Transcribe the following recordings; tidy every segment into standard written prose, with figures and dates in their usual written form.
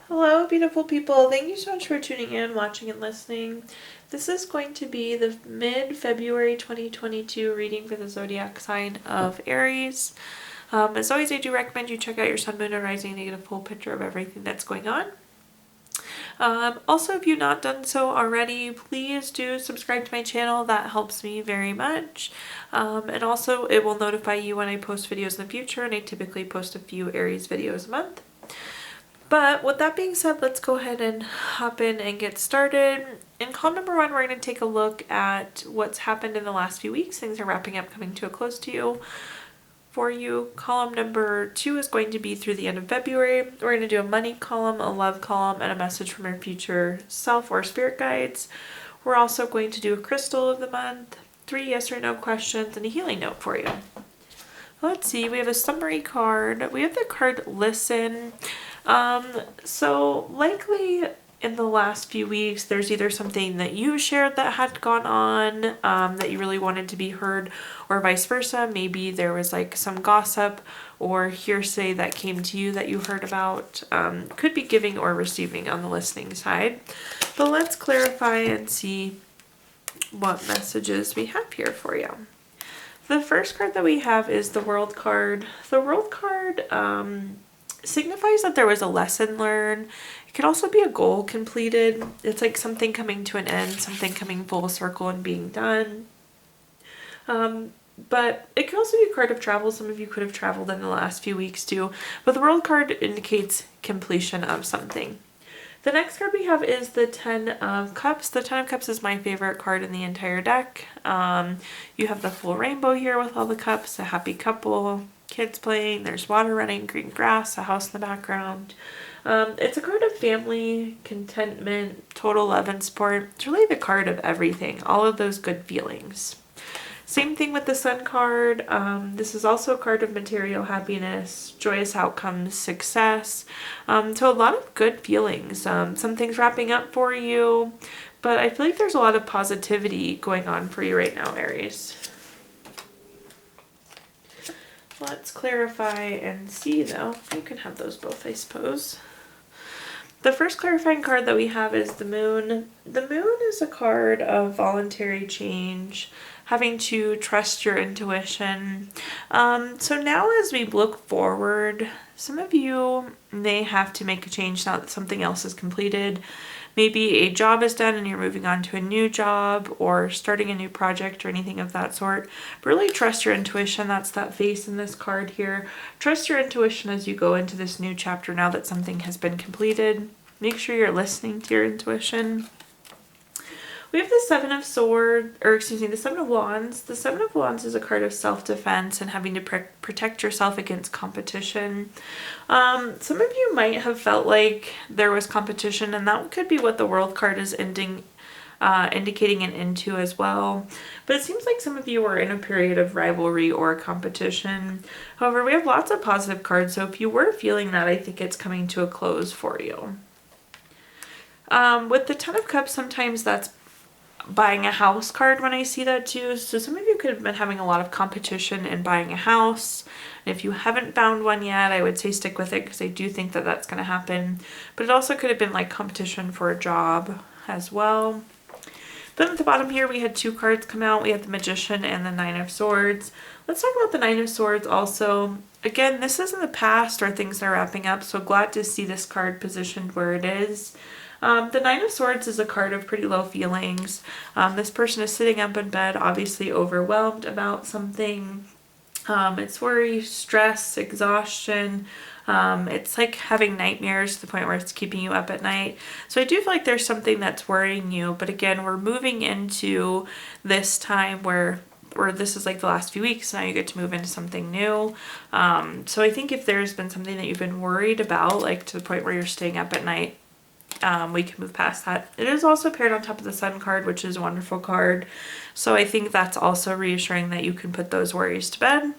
Hello, beautiful people. Thank you so much for tuning in, watching, and listening. This is going to be the mid-February 2022 reading for the zodiac sign of Aries. As always, I do recommend you check out your sun, moon, and rising to get a full picture of everything that's going on. Also, if you've not done so already, please do subscribe to my channel. That helps me very much. And also, it will notify you when I post videos in the future, and I typically post a few Aries videos a month. But with that being said, let's go ahead and hop in and get started. In column number 1, we're going to take a look at what's happened in the last few weeks. Things are wrapping up, coming to a close to you. For you, column number 2 is going to be through the end of February. We're going to do a money column, a love column, and a message from your future self or spirit guides. We're also going to do a crystal of the month, 3 yes or no questions, and a healing note for you. Let's see, we have a summary card. We have the card Listen. So likely in the last few weeks, there's either something that you shared that had gone on that you really wanted to be heard, or vice versa. Maybe there was like some gossip or hearsay that came to you that you heard about. Could be giving or receiving on the listening side. But let's clarify and see what messages we have here for you. The first card that we have is the World card. The World card signifies that there was a lesson learned. It could also be a goal completed. It's like something coming to an end, something coming full circle and being done. But it could also be a card of travel. Some of you could have traveled in the last few weeks too. But the World card indicates completion of something. The next card we have is the Ten of Cups. The Ten of Cups is my favorite card in the entire deck. You have the full rainbow here with all the cups, a happy couple, kids playing, there's water running, green grass, a house in the background. It's a card of family, contentment, total love and support. It's really the card of everything, all of those good feelings. Same thing with the Sun card. This is also a card of material happiness, joyous outcomes, success. So a lot of good feelings. Some things wrapping up for you, but I feel like there's a lot of positivity going on for you right now, Aries. Let's clarify and see though. You can have those both, I suppose. The first clarifying card that we have is the Moon. The Moon is a card of voluntary change, having to trust your intuition. So now as we look forward, some of you may have to make a change now that something else is completed. Maybe a job is done and you're moving on to a new job or starting a new project or anything of that sort. But really trust your intuition. That's that face in this card here. Trust your intuition as you go into this new chapter now that something has been completed. Make sure you're listening to your intuition. We have the Seven of Wands. The Seven of Wands is a card of self-defense and having to protect yourself against competition. Some of you might have felt like there was competition, and that could be what the World card is indicating an end to as well. But it seems like some of you are in a period of rivalry or competition. However, we have lots of positive cards, so if you were feeling that, I think it's coming to a close for you. With the Ten of Cups, sometimes that's buying a house card when I see that too. So some of you could have been having a lot of competition in buying a house. And if you haven't found one yet, I would say stick with it because I do think that that's going to happen. But it also could have been like competition for a job as well. Then at the bottom here, we had 2 cards come out. We had the Magician and the Nine of Swords. Let's talk about the Nine of Swords also. Again, this is in the past or things are wrapping up. So glad to see this card positioned where it is. The Nine of Swords is a card of pretty low feelings. This person is sitting up in bed, obviously overwhelmed about something. It's worry, stress, exhaustion. It's like having nightmares to the point where it's keeping you up at night. So I do feel like there's something that's worrying you. But again, we're moving into this time where this is like the last few weeks. Now you get to move into something new. So I think if there's been something that you've been worried about, like to the point where you're staying up at night, we can move past that. It is also paired on top of the Sun card, which is a wonderful card. So I think that's also reassuring that you can put those worries to bed.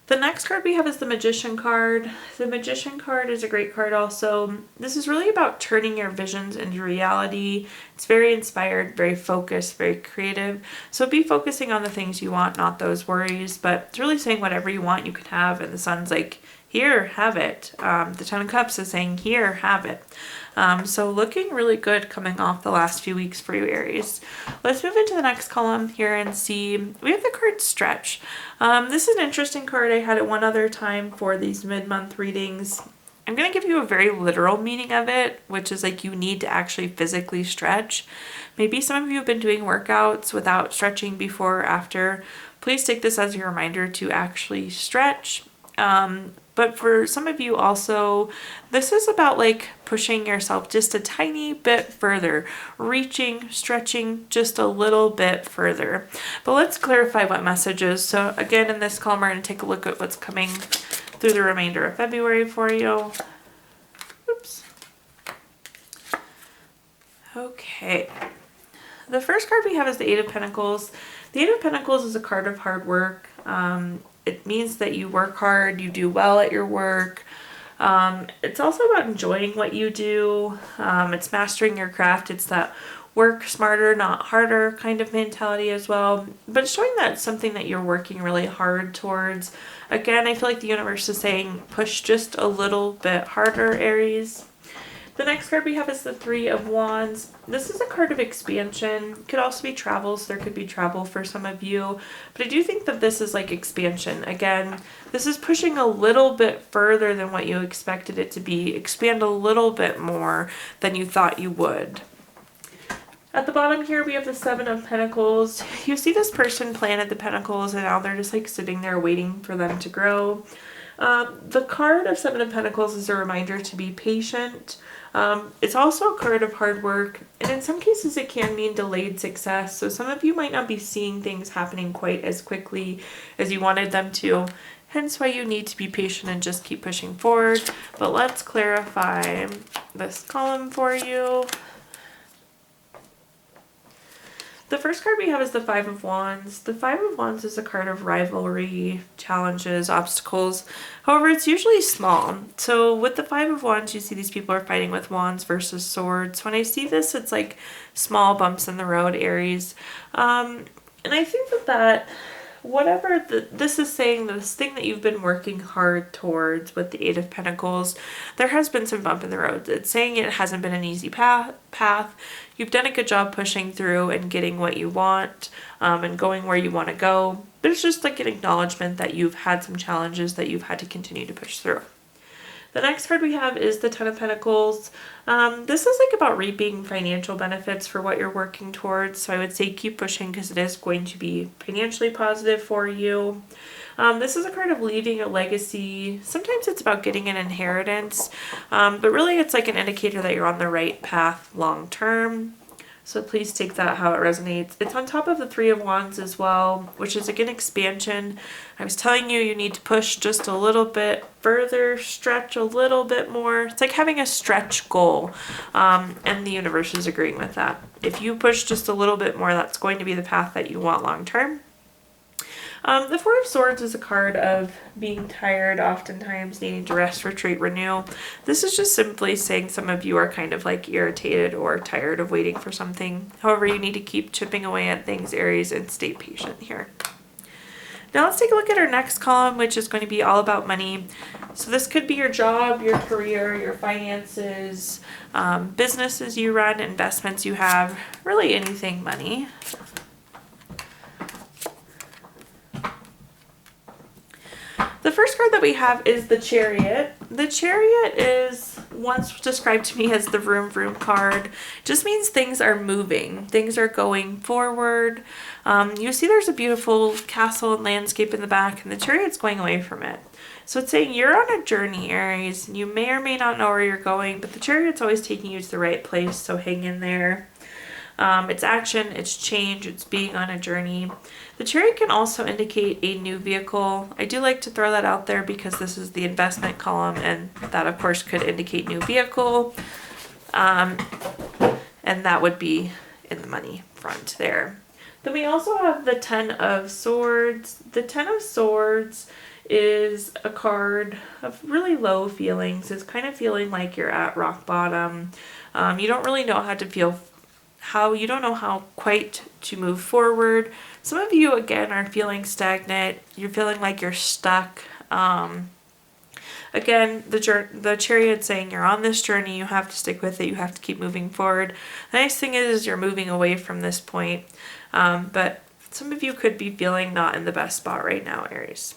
The next card we have is the Magician card. The Magician card is a great card also. This is really about turning your visions into reality. It's very inspired, very focused, very creative. So be focusing on the things you want, not those worries. But it's really saying whatever you want you can have. And the Sun's like, here, have it. The Ten of Cups is saying, here, have it. So looking really good coming off the last few weeks for you, Aries. Let's move into the next column here and see. We have the card Stretch. This is an interesting card. I had it one other time for these mid-month readings. I'm going to give you a very literal meaning of it, which is like you need to actually physically stretch. Maybe some of you have been doing workouts without stretching before or after. Please take this as a reminder to actually stretch. But for some of you also, this is about like pushing yourself just a tiny bit further, reaching, stretching just a little bit further. But let's clarify what messages. So again, in this column, we're going to take a look at what's coming through the remainder of February for you. Oops. Okay. The first card we have is the Eight of Pentacles. The Eight of Pentacles is a card of hard work. It means that you work hard, you do well at your work. It's also about enjoying what you do. It's mastering your craft. It's that work smarter, not harder kind of mentality as well. But it's showing that it's something that you're working really hard towards. Again, I feel like the universe is saying push just a little bit harder, Aries. The next card we have is the Three of Wands. This is a card of expansion. It could also be travels. There could be travel for some of you. But I do think that this is like expansion. Again, this is pushing a little bit further than what you expected it to be. Expand a little bit more than you thought you would. At the bottom here, we have the Seven of Pentacles. You see this person planted the pentacles and now they're just like sitting there waiting for them to grow. The card of Seven of Pentacles is a reminder to be patient. It's also a card of hard work, and in some cases it can mean delayed success. So some of you might not be seeing things happening quite as quickly as you wanted them to. Hence why you need to be patient and just keep pushing forward. But let's clarify this column for you. The first card we have is the Five of Wands. The Five of Wands is a card of rivalry, challenges, obstacles. However, it's usually small. So with the Five of Wands, you see these people are fighting with wands versus swords. When I see this, it's like small bumps in the road, Aries. And I think that whatever this is saying, this thing that you've been working hard towards with the Eight of Pentacles, there has been some bump in the road. It's saying it hasn't been an easy path. You've done a good job pushing through and getting what you want and going where you want to go. But it's just like an acknowledgement that you've had some challenges that you've had to continue to push through. The next card we have is the Ten of Pentacles. This is like about reaping financial benefits for what you're working towards. So I would say keep pushing because it is going to be financially positive for you. This is a card of leaving a legacy. Sometimes it's about getting an inheritance, but really it's like an indicator that you're on the right path long term. So please take that how it resonates. It's on top of the Three of Wands as well, which is again expansion. I was telling you, you need to push just a little bit further, stretch a little bit more. It's like having a stretch goal, and the universe is agreeing with that. If you push just a little bit more, that's going to be the path that you want long term. The Four of Swords is a card of being tired, oftentimes needing to rest, retreat, renew. This is just simply saying some of you are kind of like irritated or tired of waiting for something. However, you need to keep chipping away at things, Aries, and stay patient here. Now let's take a look at our next column, which is going to be all about money. So this could be your job, your career, your finances, businesses you run, investments you have, really anything money. The first card that we have is the Chariot. The Chariot is once described to me as the vroom vroom card. Just means things are moving. Things are going forward. You see there's a beautiful castle and landscape in the back, and the Chariot's going away from it. So it's saying you're on a journey, Aries. You may or may not know where you're going, but the Chariot's always taking you to the right place, so hang in there. It's action, it's change, it's being on a journey. The Chariot can also indicate a new vehicle. I do like to throw that out there because this is the investment column, and that of course could indicate new vehicle. And that would be in the money front there. Then we also have the Ten of Swords. The Ten of Swords is a card of really low feelings. It's kind of feeling like you're at rock bottom. You don't really know you don't know how quite to move forward. Some of you, again, are feeling stagnant. You're feeling like you're stuck. I Again, the Chariot saying you're on this journey, you have to stick with it, you have to keep moving forward. The nice thing is you're moving away from this point, but some of you could be feeling not in the best spot right now, Aries.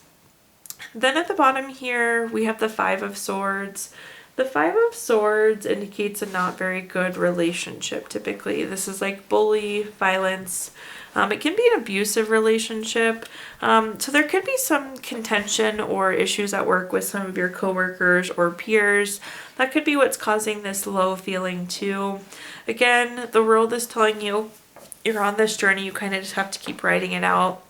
Then at the bottom here, we have the Five of Swords. The Five of Swords indicates a not very good relationship, typically. This is like bully, violence. It can be an abusive relationship. So there could be some contention or issues at work with some of your coworkers or peers. That could be what's causing this low feeling too. Again, the world is telling you you're on this journey. You kind of just have to keep writing it out.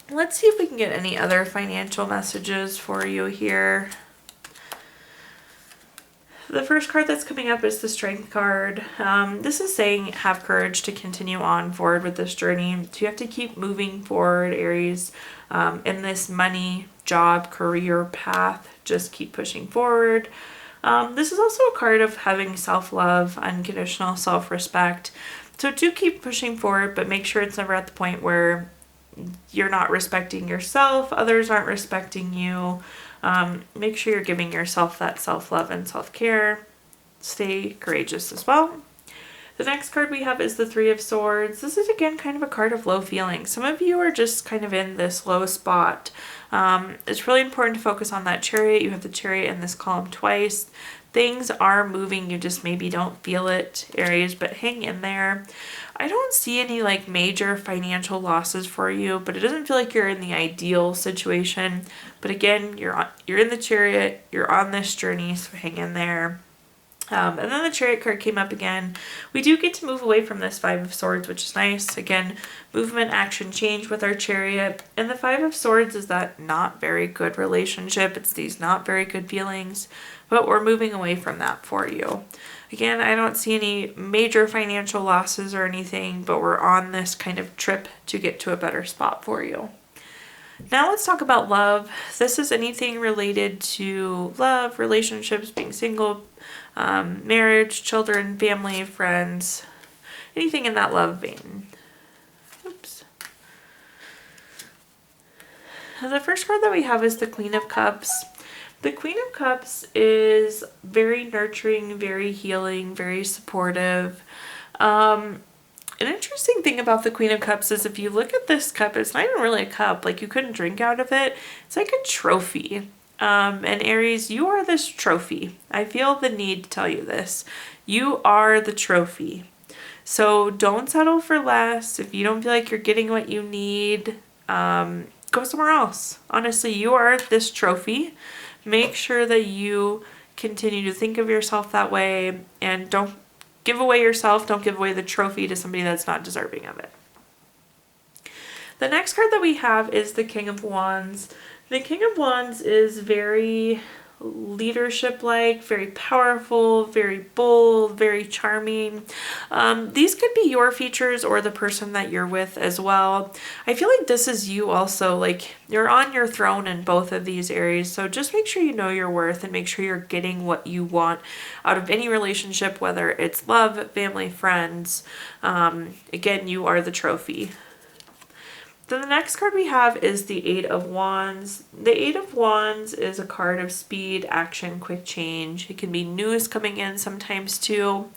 Let's see if we can get any other financial messages for you here. The first card that's coming up is the Strength card. This is saying have courage to continue on forward with this journey. So you have to keep moving forward, Aries, in this money, job, career path. Just keep pushing forward. This is also a card of having self-love, unconditional self-respect. So do keep pushing forward, but make sure it's never at the point where you're not respecting yourself, others aren't respecting you. Make sure you're giving yourself that self-love and self-care. Stay courageous as well. The next card we have is the Three of Swords. This is again kind of a card of low feelings. Some of you are just kind of in this low spot. It's really important to focus on that Chariot. You have the Chariot in this column twice. Things are moving, you just maybe don't feel it, Aries, but hang in there. I don't see any like major financial losses for you, but it doesn't feel like you're in the ideal situation. But again, you're in the Chariot, you're on this journey, so hang in there. And then the Chariot card came up again. We do get to move away from this Five of Swords, which is nice. Again, movement, action, change with our Chariot. And the Five of Swords is that not very good relationship. It's these not very good feelings, but we're moving away from that for you. Again, I don't see any major financial losses or anything, but we're on this kind of trip to get to a better spot for you. Now let's talk about love. This is anything related to love, relationships, being single, marriage, children, family, friends, anything in that love vein. Oops. The first card that we have is the Queen of Cups. The Queen of Cups is very nurturing, very healing, very supportive. An interesting thing about the Queen of Cups is if you look at this cup, it's not even really a cup. Like you couldn't drink out of it. It's like a trophy. And Aries, you are this trophy. I feel the need to tell you this. You are the trophy. So don't settle for less. If you don't feel like you're getting what you need, go somewhere else. Honestly, you are this trophy. Make sure that you continue to think of yourself that way and don't give away yourself. Don't give away the trophy to somebody that's not deserving of it. The next card that we have is the King of Wands. The King of Wands is very leadership-like, very powerful, very bold, very charming. These could be your features or the person that you're with as well. I feel like this is you also, like you're on your throne in both of these areas. So just make sure you know your worth and make sure you're getting what you want out of any relationship, whether it's love, family, friends. Again, you are the trophy. Then the next card we have is the Eight of Wands. The Eight of Wands is a card of speed, action, quick change. It can be news coming in sometimes too.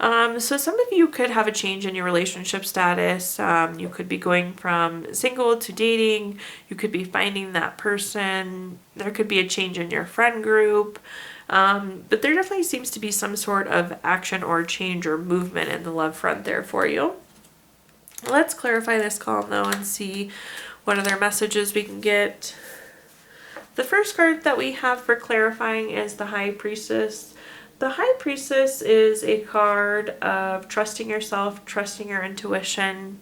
So some of you could have a change in your relationship status. You could be going from single to dating. You could be finding that person. There could be a change in your friend group. But there definitely seems to be some sort of action or change or movement in the love front there for you. Let's clarify this column though and see what other messages we can get. The first card that we have for clarifying is the High Priestess. The High Priestess is a card of trusting yourself, trusting your intuition.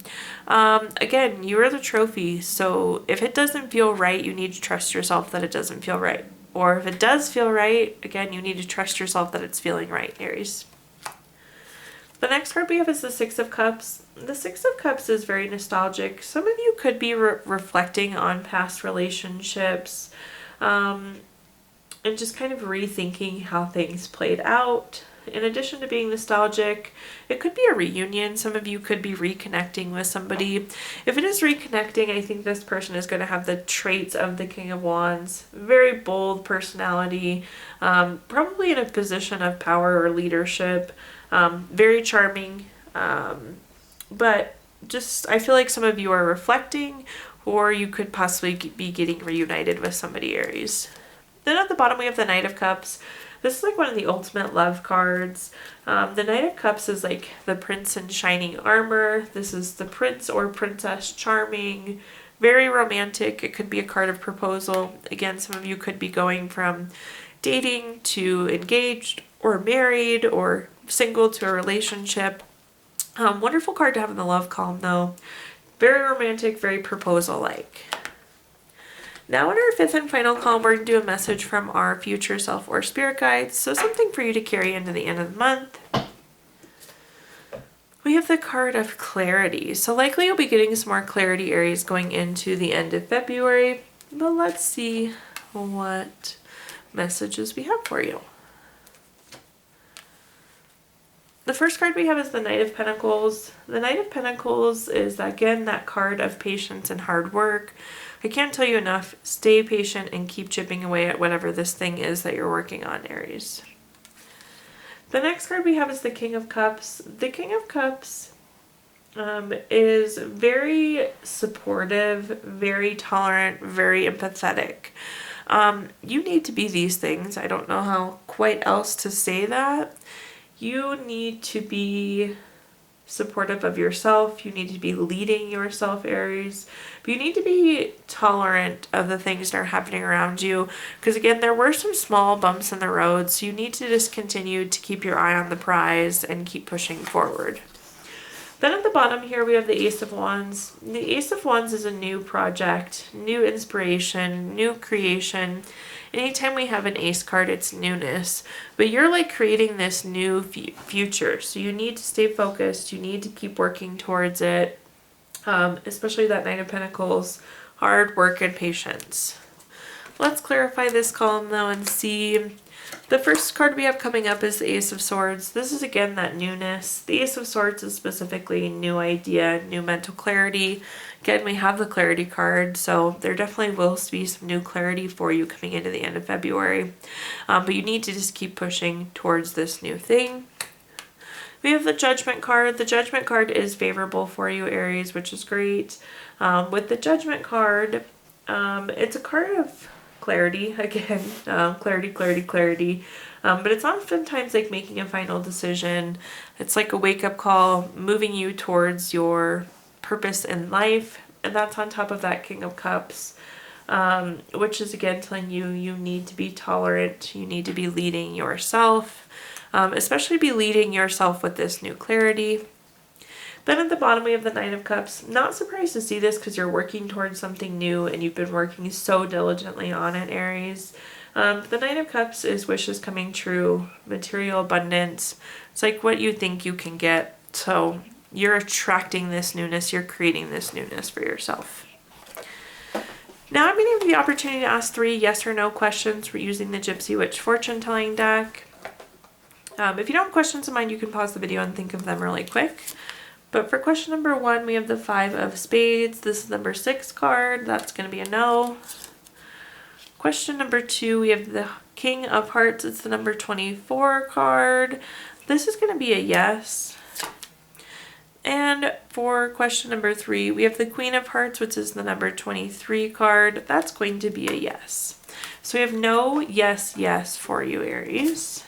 Again, you are the trophy, so if it doesn't feel right, you need to trust yourself that it doesn't feel right. Or if it does feel right, again, you need to trust yourself that it's feeling right, Aries. The next card we have is the Six of Cups. The Six of Cups is very nostalgic. Some of you could be reflecting on past relationships and just kind of rethinking how things played out. In addition to being nostalgic, it could be a reunion. Some of you could be reconnecting with somebody. If it is reconnecting, I think this person is going to have the traits of the King of Wands. Very bold personality, probably in a position of power or leadership. Very charming, but just I feel like some of you are reflecting, or you could possibly be getting reunited with somebody, Aries. Then at the bottom we have the Knight of Cups. This is like one of the ultimate love cards. The Knight of Cups is like the prince in shining armor. This is the prince or princess charming, very romantic. It could be a card of proposal. Again, some of you could be going from dating to engaged or married or single to a relationship. Wonderful card to have in the love column though. Very romantic, very proposal-like. Now in our fifth and final column, we're going to do a message from our future self or spirit guides. So something for you to carry into the end of the month. We have the card of clarity. So likely you'll be getting some more clarity, Aries, going into the end of February. But let's see what messages we have for you. The first card we have is the Knight of Pentacles. The Knight of Pentacles is, again, that card of patience and hard work. I can't tell you enough. Stay patient and keep chipping away at whatever this thing is that you're working on, Aries. The next card we have is the King of Cups. The King of Cups is very supportive, very tolerant, very empathetic. You need to be these things. I don't know how quite else to say that. You need to be supportive of yourself. You need to be leading yourself, Aries. But you need to be tolerant of the things that are happening around you. Because again, there were some small bumps in the road. So you need to just continue to keep your eye on the prize and keep pushing forward. Then at the bottom here, we have the Ace of Wands. The Ace of Wands is a new project, new inspiration, new creation. Anytime we have an ace card, it's newness. But you're like creating this new future. So you need to stay focused. You need to keep working towards it. Especially that Knight of Pentacles, hard work and patience. Let's clarify this column though and see. The first card we have coming up is the Ace of Swords. This is again that newness. The Ace of Swords is specifically new idea, new mental clarity. Again, we have the clarity card, so there definitely will be some new clarity for you coming into the end of February. But you need to just keep pushing towards this new thing. We have the Judgment card. The Judgment card is favorable for you, Aries, which is great. With the Judgment card, it's a card of clarity again. Clarity. But it's oftentimes like making a final decision. It's like a wake-up call, moving you towards your purpose in life. And that's on top of that King of Cups, which is again telling you you need to be tolerant. You need to be leading yourself, especially be leading yourself with this new clarity. Then at the bottom we have the Nine of Cups. Not surprised to see this because you're working towards something new and you've been working so diligently on it, Aries. The Nine of Cups is wishes coming true, material abundance. It's like what you think you can get. So you're attracting this newness. You're creating this newness for yourself. Now I'm going to give you the opportunity to ask 3 yes or no questions for using the Gypsy Witch fortune telling deck. If you don't have questions in mind, you can pause the video and think of them really quick. But for question number 1, we have the 5 of Spades. This is number 6 card. That's going to be a no. Question number 2, we have the King of Hearts. It's the number 24 card. This is going to be a yes. And for question number 3, we have the Queen of Hearts, which is the number 23 card. That's going to be a yes. So we have no yes for you, Aries.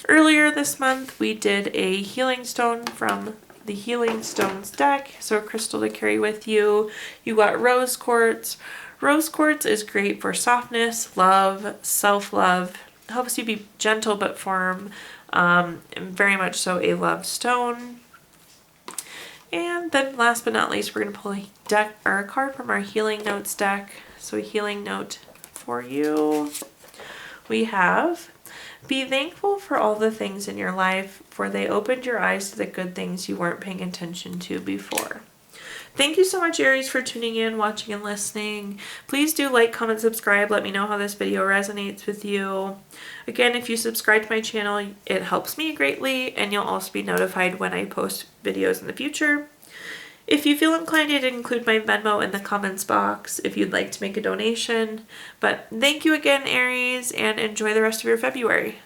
Earlier this month, we did a healing stone from the Healing Stones deck, so a crystal to carry with you. You got rose quartz. Rose quartz is great for softness, love, self-love. Helps you be gentle but firm, and very much so a love stone. And then last but not least, we're going to pull a card from our Healing Notes deck. So a healing note for you. We have, be thankful for all the things in your life, for they opened your eyes to the good things you weren't paying attention to before. Thank you so much, Aries, for tuning in, watching, and listening. Please do like, comment, subscribe. Let me know how this video resonates with you. Again, if you subscribe to my channel, it helps me greatly, and you'll also be notified when I post videos in the future. If you feel inclined, I'd include my Venmo in the comments box if you'd like to make a donation. But thank you again, Aries, and enjoy the rest of your February.